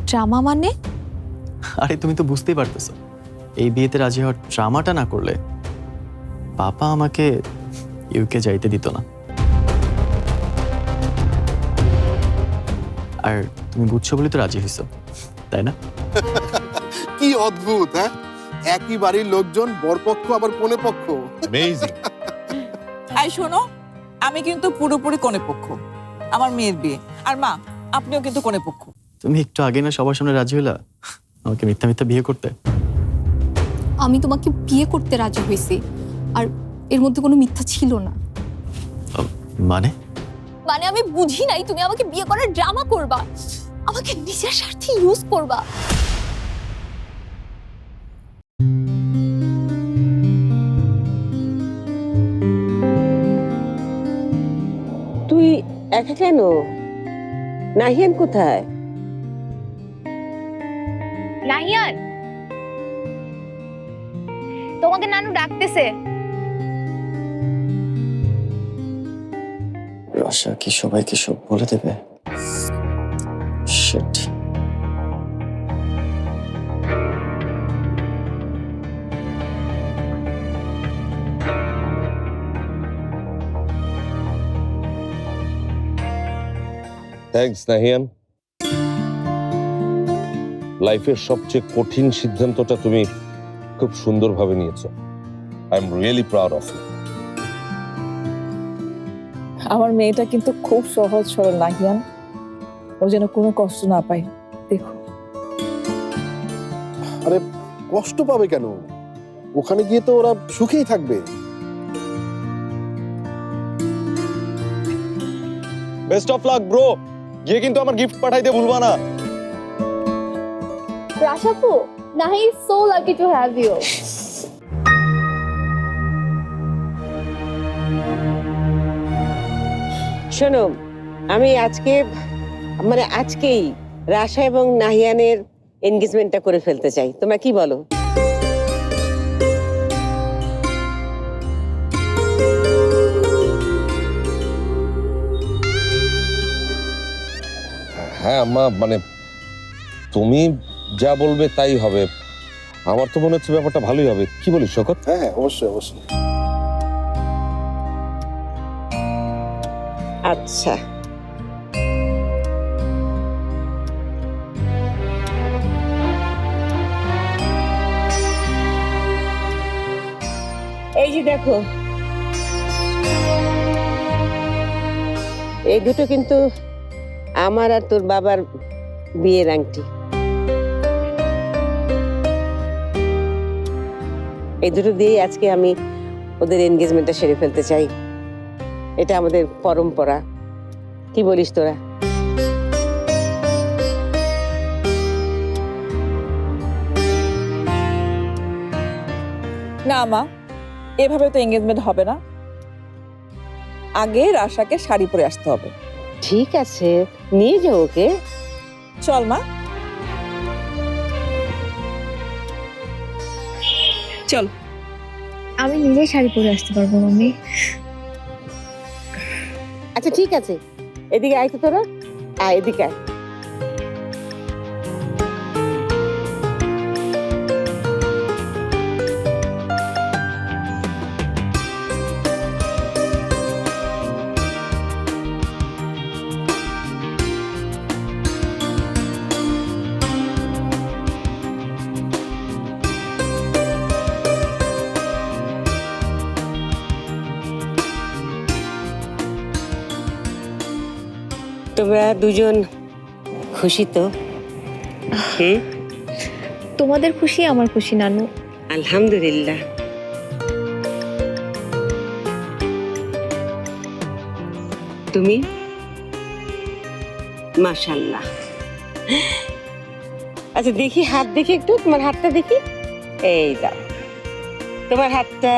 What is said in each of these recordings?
Drama মানে? আরে তুমি তো বুঝতেই পারতেছো, এই বিয়েতে রাজি হওয়ার ড্রামাটা না করলে পাপা আমাকে ইউকে যাইতে দিত না। আর তুমি বুঝছো বলে তো রাজি হইছো, তাই না? কি অদ্ভুত! হ্যাঁ, একই বাড়ির লোকজন, বরপক্ষ আবার কনে পক্ষ। অ্যামেজিং। এই শোনো, আমি কিন্তু পুরোপুরি কনে পক্ষ, আমার মেয়ের বিয়ে। আর মা, আপনিও কিন্তু কনে পক্ষ। তুমি একটু আগে না সবার সামনে রাজি হইলা আমাকে মিথ্যা মিথ্যা বিয়ে করতে। আমি তোমাকে বিয়ে করতে রাজি হয়েছি, আর এর মধ্যে কোনো মিথ্যা ছিল না। মানে মানে আমি বুঝি নাই তুমি আমাকে বিয়ে করার ড্রামা করবা, আমাকে নিজের স্বার্থে ইউজ করবা। তুই একা কেন? নাহিয়ান কোথায়? নাহিয়ান, তোমাকে নানু ডাকতেছে। রসা কি সবাইকে সব বলে দেবে? শিট। থ্যাঙ্কস নাহিয়ান। লাইফের সবচেয়ে কঠিন সিদ্ধান্তটা তুমি খুব সুন্দরভাবে নিয়েছো। I am really proud of you. আমার মেয়েটা কিন্তু খুব সহজ সরল নাহিয়ান, ও যেন কোনো কষ্ট না পায়। দেখো, আরে কষ্ট পাবে কেন? ওখানে গিয়ে তো ওরা সুখেই থাকবে। বেস্ট অফ লাক ব্রো, গিয়ে কিন্তু আমার গিফট পাঠাইতে ভুলবা না। রাশাপু, নাহি is so lucky to have you. শোনো, আমি আজকেই রাশা এবং নাহিয়ানের এনগেজমেন্টটা করে ফেলতে চাই। তোমরা কি বলো? হ্যাঁ আম্মা, মানে তুমি যা বলবে তাই হবে। আমার তো মনে হচ্ছে ব্যাপারটা ভালোই হবে। কি বলিস শকত? হ্যাঁ হ্যাঁ, অবশ্যই অবশ্যই। আচ্ছা, এই যে দেখো, এই দুটো কিন্তু আমার আর তোর বাবার বিয়ের আংটি। এই দুটো দিয়েই আজকে আমি ওদের এনগেজমেন্টটা সেরে ফেলতে চাই। এটা আমাদের পরম্পরা। কি বলিস তোরা? না মা, এভাবে তো এঙ্গেজমেন্ট হবে না। আগে রাশাকে শাড়ি পরে আসতে হবে। ঠিক আছে, নিয়ে যাও ওকে। চল মা, চল। আমি নিজেই শাড়ি পরে আসতে পারবো মাম্মি। আচ্ছা ঠিক আছে, এদিকে আয় তো তোরা, আয় এদিকে আয়। তোমরা দুজন খুশি তো? তোমাদের খুশি আমার খুশি নানু। আলহামদুলিল্লাহ। তুমি? মাশাআল্লাহ। আচ্ছা দেখি, হাত দেখি একটু, তোমার হাতটা দেখি। এই দাও তোমার হাতটা।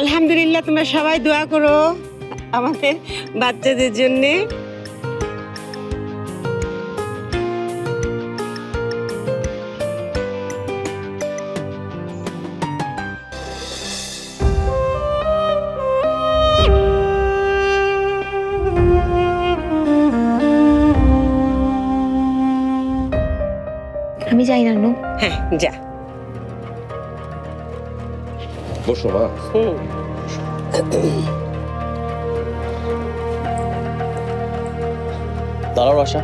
আলহামদুলিল্লাহ। তোমরা সবাই দোয়া করো আমাদের বাচ্চাদের জন্যে। হ্যাঁ যা। বসো মা। দাঁড়াও আশা।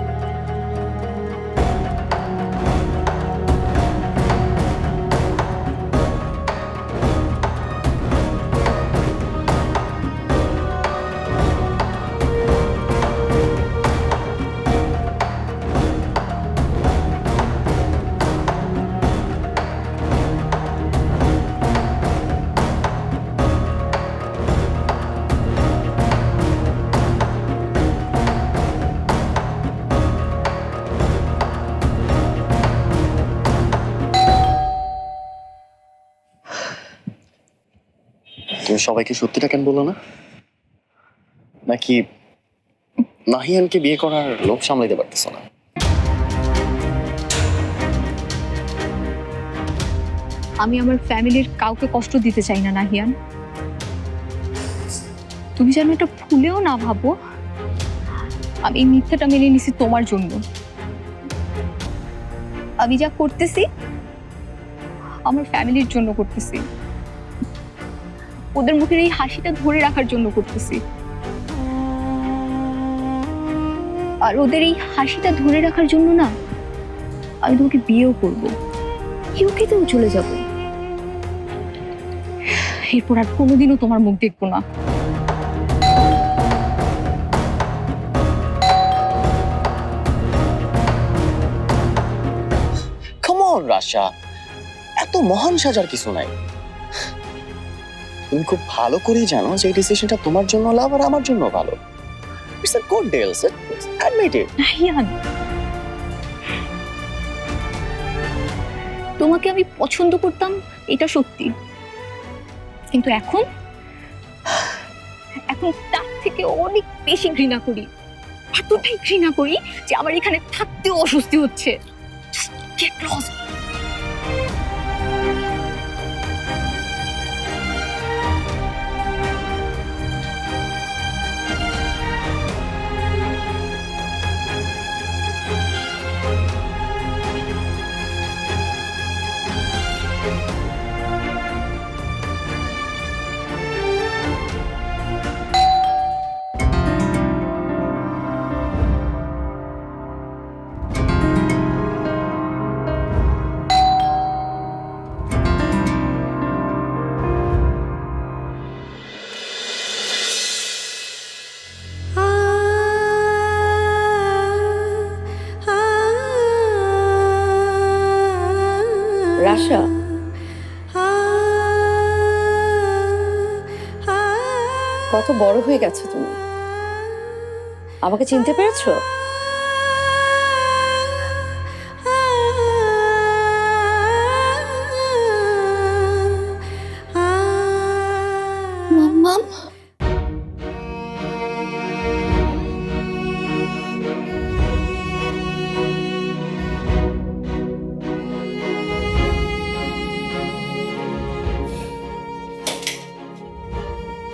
তুমি সবাইকে সত্যিটা কেন বলো না? নাকি নাহিয়ানকে বিয়ে করার লোভ সামলাইতে পারতেছ না? আমি আমার ফ্যামিলির কাউকে কষ্ট দিতে চাই না নাহিয়ান। তুমি যেন এটা ভুলেও না ভাবো আমি এই মিথ্যাটা মেনে নিছি তোমার জন্য। আমি যা করতেছি আমার ফ্যামিলির জন্য করতেছি, ওদের মুখের এই হাসিটা ধরে রাখার জন্য করতেছি। আর ওদের এই হাসিটা ধরে রাখার জন্য না আমি তোমাকে বিয়েও করবো, ইউকেতেও চলে যাব। এরপর আর কোনোদিনও তোমার মুখ দেখবো না। কাম অন রাশা, এত মহান সাজার কিছু নাই। তুমি খুব ভালো করেই জানো যে এই ডিসিশনটা তোমার জন্য লাভ আর আমার জন্য ভালো। It's a good deal, admit it. Nahian, তোমাকে আমি পছন্দ করতাম এটা সত্যি, কিন্তু এখন তার থেকে অনেক বেশি ঘৃণা করি। এতটাই ঘৃণা করি যে আমার এখানে থাকতেও অস্বস্তি হচ্ছে। Get lost. রাশা, কত বড় হয়ে গেছো তুমি, আমাকে চিনতে পেরেছো? মাম্মাম,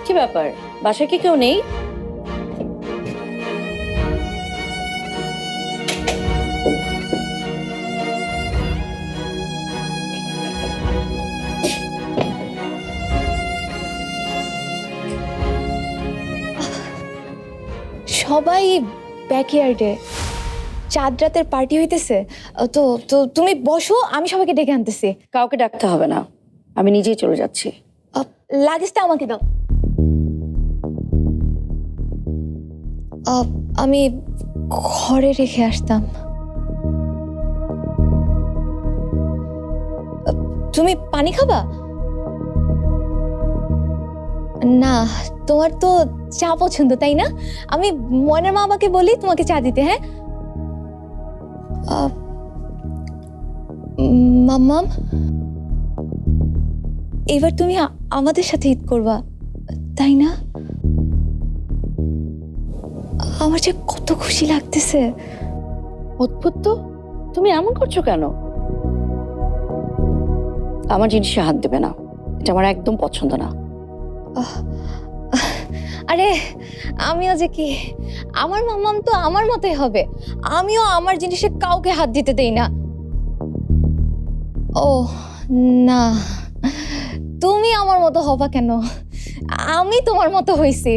কি ব্যাপার, বাসায় কি কেউ নেই? সবাই ব্যাকইয়ার্ডে চাঁদ রাতের পার্টি হইতেছে। তো তো তুমি বসো, আমি সবাইকে ডেকে আনতেছি। কাউকে ডাকতে হবে না, আমি নিজেই চলে যাচ্ছি। লাগেজটা আমাকে দাও। আমি ঘরে রেখে আসতাম। তুমি পানি খাবা? না, তোমার তো চা পছন্দ তাই না? আমি ময়নার মা বাবাকে বলি তোমাকে চা দিতে। হ্যাঁ মাম্মাম, এবার তুমি আমাদের সাথে ঈদ করবা তাই না? আমার যে কত খুশি লাগতেছে। অদ্ভুত তো, তুমি এমন করছো কেন? আমার জিনিসে হাত দেবে না, এটা আমার একদম পছন্দ না। আরে আমিও যে কি, আমার মাম্মাম তো আমার মতোই হবে। আমিও আমার জিনিসে কাউকে হাত দিতে দেই না। ও না, তুমি আমার মতো হবা কেন? আমি তোমার মতো হইছি।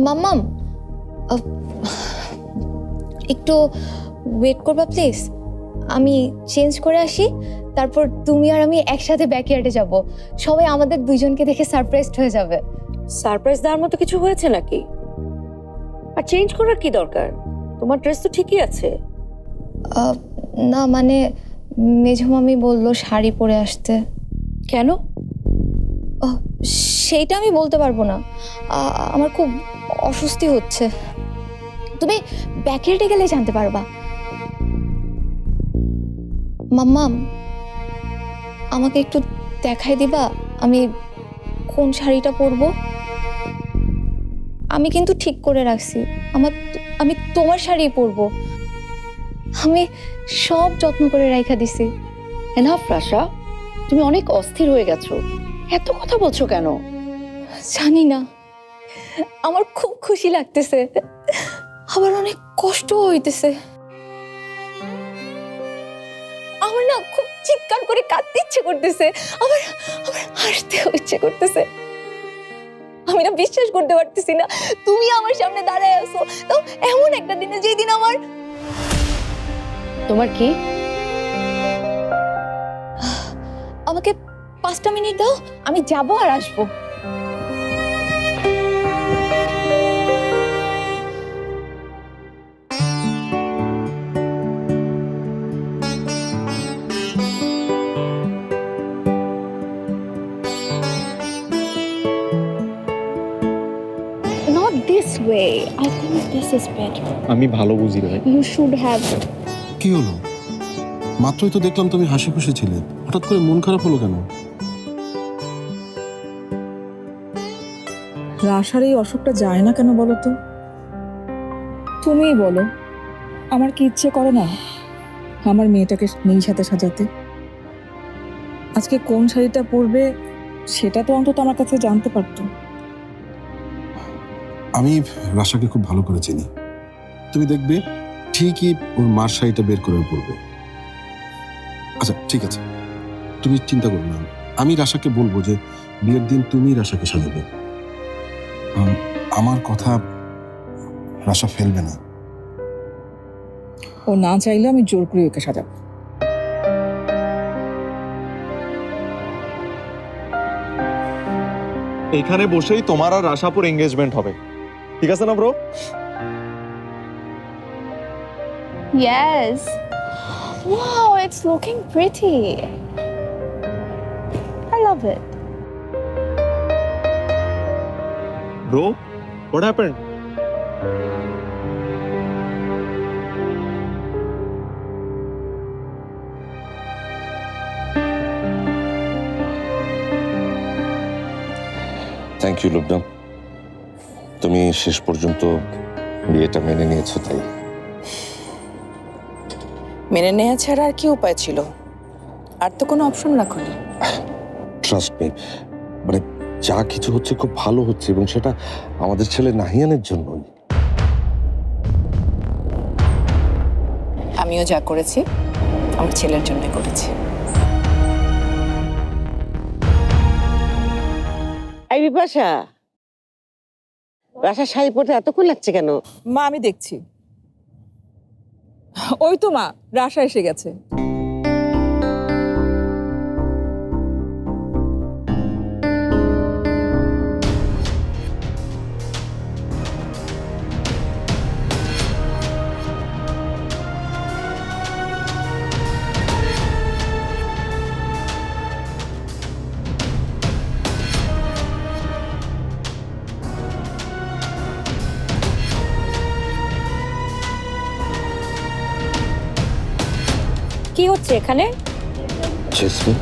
মাম্মাম, একটু ওয়েট করবা প্লিজ। আমি চেঞ্জ করে আসি, তারপর তুমি আর আমি একসাথে ব্যাকইয়ার্ডে যাব। সবাই আমাদের দুইজনকে দেখে সারপ্রাইজড হয়ে যাবে। সারপ্রাইজ দেওয়ার মতো কিছু হয়েছে নাকি? আর চেঞ্জ করার কি দরকার? তোমার ড্রেস তো ঠিকই আছে। না মানে মেঝো মামি বললো শাড়ি পরে আসতে। কেন? সেইটা আমি বলতে পারবো না, আমার খুব অস্বস্তি হচ্ছে। তুমি ব্যাকইয়ার্ডে গেলে জানতে পারবা। মাম্মাম, আমাকে একটু দেখাই দিবা আমি কোন শাড়িটা পরবো? আমি কিন্তু ঠিক করে রাখছি, আমি তোমার শাড়ি পরবো। আমি সব যত্ন করে রাখা দিছি। এনাফ রাশা, তুমি অনেক অস্থির হয়ে গেছো। এত কথা বলছো কেন? জানি না, আমার খুব খুশি লাগতেছে, আবার অনেক কষ্ট হইতেছে। আমার না খুব চিৎকার করে কাঁদতে ইচ্ছে করতেছে, আবার আবার হাসতেও ইচ্ছে করতেছে। আমি না বিশ্বাস করতে পারতেছি না তুমি আমার সামনে দাঁড়ায় আছো, তাও এমন একটা দিনে যেই দিন আমার। তোমার কি? আমাকে 5টা মিনিট দাও, আমি যাবো আর আসবো। Not this way. I think this is better. আমি ভালো বুঝি রে ভাই। You should have. কি হলো? মাত্রই তো দেখলাম তুমি হাসি খুশি ছিলে, হঠাৎ করে মন খারাপ হলো কেন? রাশার এই অসুখটা যায় না কেন বলো তো? তুমিই বলো, আমার কি ইচ্ছে করে না আমার মেয়েটাকে নীল সাথে সাজাতে? আজকে কোন শাড়িটা পরবে সেটা তো অন্তত আমার কাছে জানতে পারতো। আমি রাশাকে খুব ভালো করে চিনি, তুমি দেখবে ঠিকই ওর মার শাড়িটা বের করে পড়বে। আচ্ছা ঠিক আছে, তুমি চিন্তা করো না, আমি রাশাকে বলবো যে বিয়ের দিন তুমি রাশাকে সাজাবে। আমার কথা রাশা ফেলবে না। ও না চাইলে আমি জোর করে ওকে সাজাবো। এখানে বসেই তোমার আর রাশাপুর এঙ্গেজমেন্ট হবে, ঠিক আছে না bro? Yes. Wow, it's looking pretty. I love it. Bro, what happened? Thank you Lubna, তুমি শেষ পর্যন্ত বিয়েটা মেনে নিয়েছো। তাই মেনে নেওয়া ছাড়া আর কি উপায় ছিল? আর তো কোনো অপশন রাখোনি। ট্রাস্ট মি, মানে যা কিছু হচ্ছে খুব ভালো হচ্ছে, এবং সেটা আমাদের ছেলে নাহিয়ানের জন্যই। আমিও যা করেছি আমার ছেলের জন্য করেছি। এই বিপাশা, রাশার শাড়ি পরতে এতক্ষণ লাগছে কেন? মা আমি দেখছি। ওই তো মা, রাশা এসে গেছে। কি হচ্ছে এখানে? জেসমিন,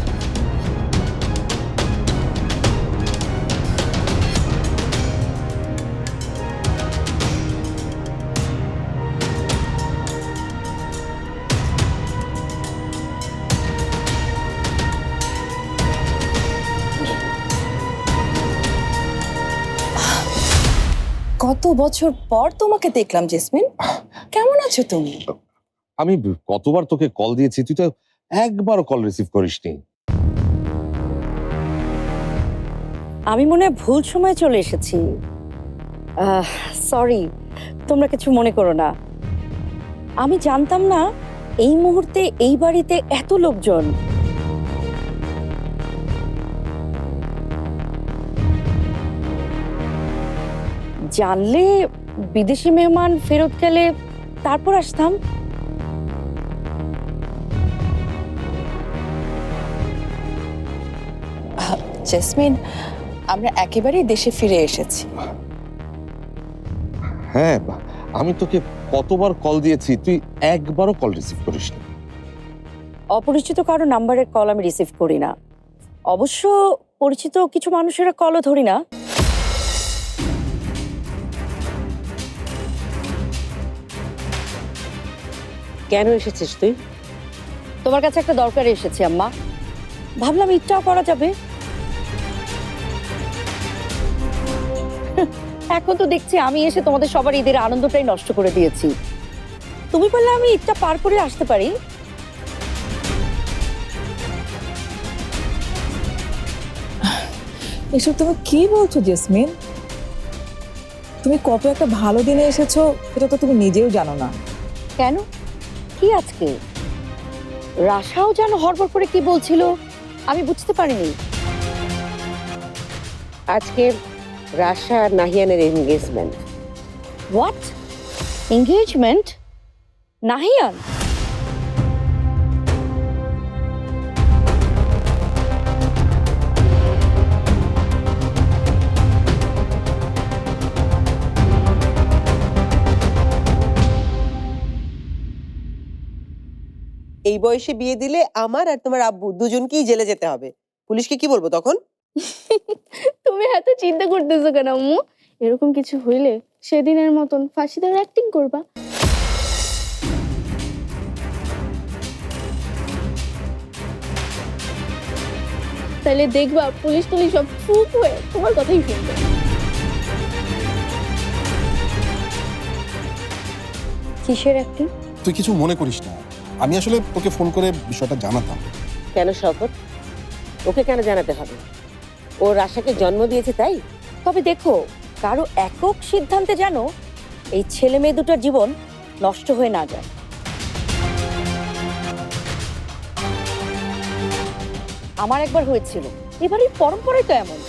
কত বছর পর তোমাকে দেখলাম জেসমিন, কেমন আছো তুমি? আমি কতবার তোকে কল দিয়েছি, তুই তো একবারও কল রিসিভ করিসনি। আমি মনে হয় ভুল সময় চলে এসেছি। সরি, তোমরা কিছু মনে করো না। আমি জানতাম না এই মুহূর্তে এই বাড়িতে এত লোকজন। জানলে বিদেশি মেহমান ফেরত গেলে তারপর আসতাম। জেসমিন, আমরা একেবারেই দেশে ফিরে এসেছি। হ্যাঁ, আমি তোকে কতবার কল দিয়েছি, তুই একবারও কল রিসিভ করিসনি। অপরিচিত কারো নাম্বারের কল আমি রিসিভ করি না। অবশ্য পরিচিত কিছু মানুষের কলও ধরি না। কেন এসেছিস তুই? তোমার কাছে একটা দরকারে এসেছি আম্মা। ভাবলাম ইচ্ছাও করা যাবে। এখন তো দেখছি আমি এসে তোমাদের সবার ঈদের আনন্দটাই নষ্ট করে দিয়েছি। তুমি বললে আমি ঈদটা পার করে আসতে পারি। এসব তুমি কি বলছো জেসমিন? তুমি কত একটা ভালো দিনে এসেছো এটা তো তুমি নিজেও জানো না। কেন, কি আজকে? রাশাও যেন হড়বড় করে কি বলছিল, আমি বুঝতে পারিনি। আজকে রাশা আর নাহিয়ানের এনগেজমেন্ট। হোয়াট? এঙ্গেজমেন্ট? নাহিয়ান? এই বয়সে বিয়ে দিলে আমার আর তোমার আব্বু দুজনকেই জেলে যেতে হবে। পুলিশকে কি বলবো তখন? তুমি এত চিন্তা করতেছো কেন আম্মু? এরকম কিছু হইলে সেদিনের মতন ফাঁসি দেওয়ার অ্যাক্টিং করবা। তাহলে দেখবা পুলিশ টুলিশ সব চুপ হয়ে তোমার কথাই শুনবে। কিসের অ্যাক্টিং? তুই কিছু মনে করিস না, আমি আসলে তোকে ফোন করে বিষয়টা জানাতাম। কেন শওকত? ওকে কেন জানাতে হবে? ও রাশাকে জন্ম দিয়েছে তাই? তবে দেখো, কারো একক সিদ্ধান্তে যেন এই ছেলে মেয়ে দুটার জীবন নষ্ট হয়ে না যায়। আমার একবার হয়েছিল, এবারের পরম্পরাই তো এমন।